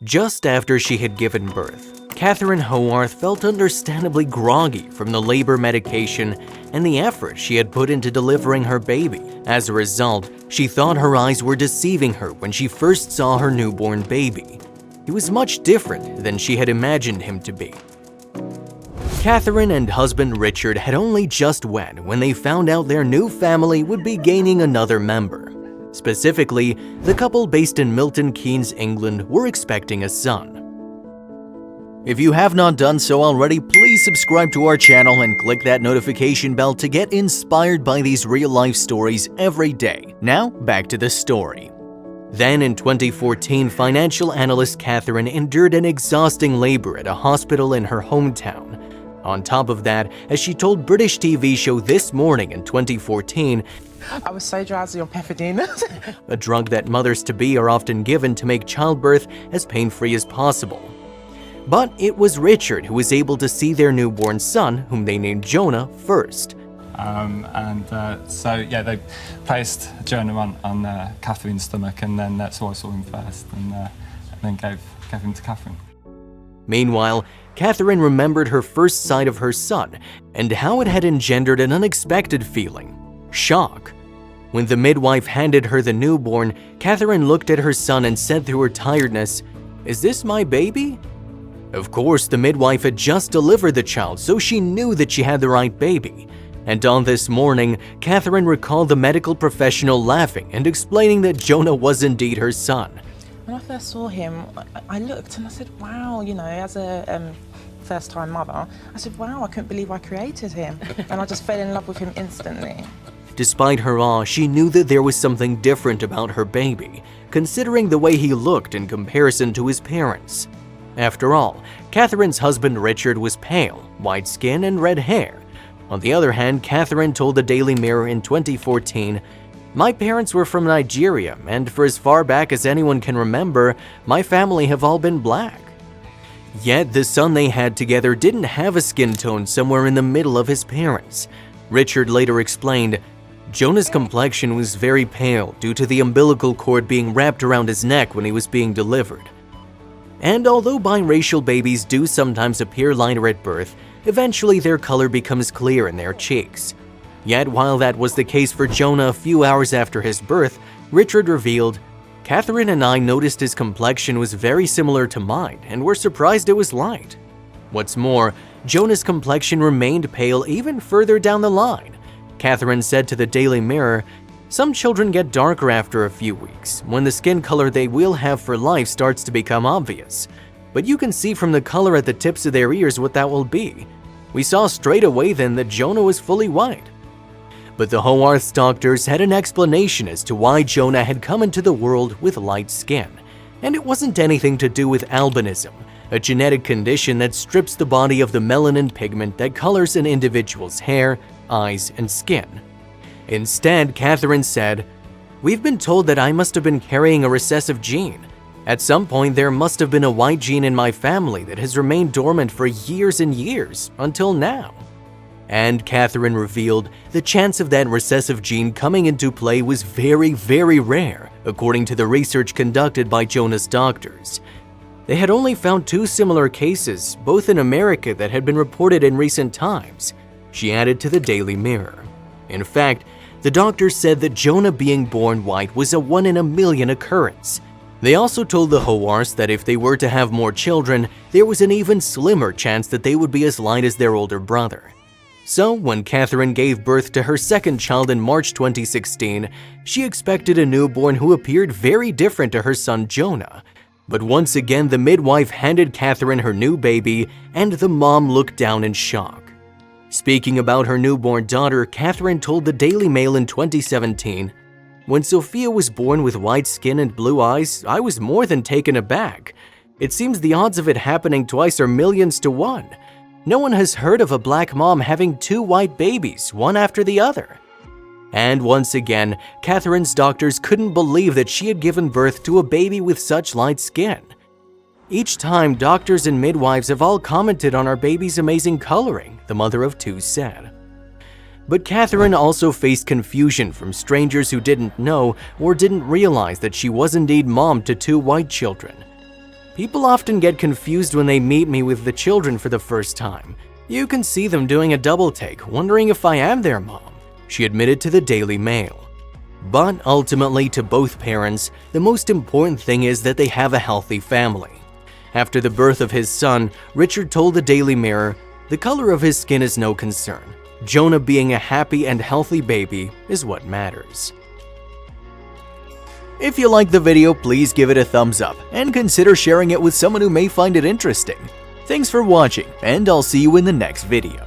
Just after she had given birth, Catherine Howarth felt understandably groggy from the labor medication and the effort she had put into delivering her baby. As a result, she thought her eyes were deceiving her when she first saw her newborn baby. He was much different than she had imagined him to be. Catherine and husband Richard had only just wed when they found out their new family would be gaining another member. Specifically, the couple based in Milton Keynes, England, were expecting a son. If you have not done so already, please subscribe to our channel and click that notification bell to get inspired by these real-life stories every day. Now, back to the story. Then in 2014, financial analyst Catherine endured an exhausting labor at a hospital in her hometown. On top of that, as she told British TV show This Morning in 2014, I was so drowsy on pethidine. a drug that mothers-to-be are often given to make childbirth as pain-free as possible. But it was Richard who was able to see their newborn son, whom they named Jonah, first. So they placed Jonah on Catherine's stomach, and then that's why I saw him first, and then gave him to Catherine. Meanwhile, Catherine remembered her first sight of her son and how it had engendered an unexpected feeling: shock. When the midwife handed her the newborn, Catherine looked at her son and said through her tiredness, "Is this my baby?" Of course, the midwife had just delivered the child, so she knew that she had the right baby. And on this morning, Catherine recalled the medical professional laughing and explaining that Jonah was indeed her son. When I first saw him, I looked and I said, wow, as a first-time mother, I said, wow, I couldn't believe I created him. And I just fell in love with him instantly. Despite her awe, she knew that there was something different about her baby, considering the way he looked in comparison to his parents. After all, Catherine's husband Richard was pale, white skin, and red hair. On the other hand, Catherine told the Daily Mirror in 2014, "My parents were from Nigeria, and for as far back as anyone can remember, my family have all been black." Yet the son they had together didn't have a skin tone somewhere in the middle of his parents. Richard later explained, "Jonah's complexion was very pale due to the umbilical cord being wrapped around his neck when he was being delivered." And although biracial babies do sometimes appear lighter at birth, eventually their color becomes clear in their cheeks. Yet while that was the case for Jonah a few hours after his birth, Richard revealed, "Catherine and I noticed his complexion was very similar to mine and were surprised it was light." What's more, Jonah's complexion remained pale even further down the line. Catherine said to the Daily Mirror, "Some children get darker after a few weeks, when the skin color they will have for life starts to become obvious. But you can see from the color at the tips of their ears what that will be. We saw straight away then that Jonah was fully white." But the Howarth doctors had an explanation as to why Jonah had come into the world with light skin, and it wasn't anything to do with albinism, a genetic condition that strips the body of the melanin pigment that colors an individual's hair, eyes, and skin. Instead, Catherine said, "We've been told that I must have been carrying a recessive gene. At some point, there must have been a white gene in my family that has remained dormant for years and years, until now." And Catherine revealed the chance of that recessive gene coming into play was very, very rare, according to the research conducted by Jonah's doctors. They had only found 2 similar cases, both in America, that had been reported in recent times, she added to the Daily Mirror. In fact, the doctors said that Jonah being born white was a 1 in a million occurrence. They also told the Howarths that if they were to have more children, there was an even slimmer chance that they would be as light as their older brother. So, when Catherine gave birth to her second child in March 2016, she expected a newborn who appeared very different to her son Jonah. But once again, the midwife handed Catherine her new baby, and the mom looked down in shock. Speaking about her newborn daughter, Catherine told the Daily Mail in 2017, "When Sophia was born with white skin and blue eyes, I was more than taken aback. It seems the odds of it happening twice are millions to 1. No one has heard of a black mom having 2 white babies, one after the other." And once again, Catherine's doctors couldn't believe that she had given birth to a baby with such light skin. "Each time, doctors and midwives have all commented on our baby's amazing coloring," the mother of 2 said. But Catherine also faced confusion from strangers who didn't know or didn't realize that she was indeed mom to 2 white children. People often get confused when they meet me with the children for the first time. You can see them doing a double take, wondering if I am their mom, she admitted to the Daily Mail. But ultimately, to both parents, the most important thing is that they have a healthy family. After the birth of his son, Richard told the Daily Mirror, "The color of his skin is no concern. Jonah being a happy and healthy baby is what matters." If you liked the video, please give it a thumbs up and consider sharing it with someone who may find it interesting. Thanks for watching, and I'll see you in the next video.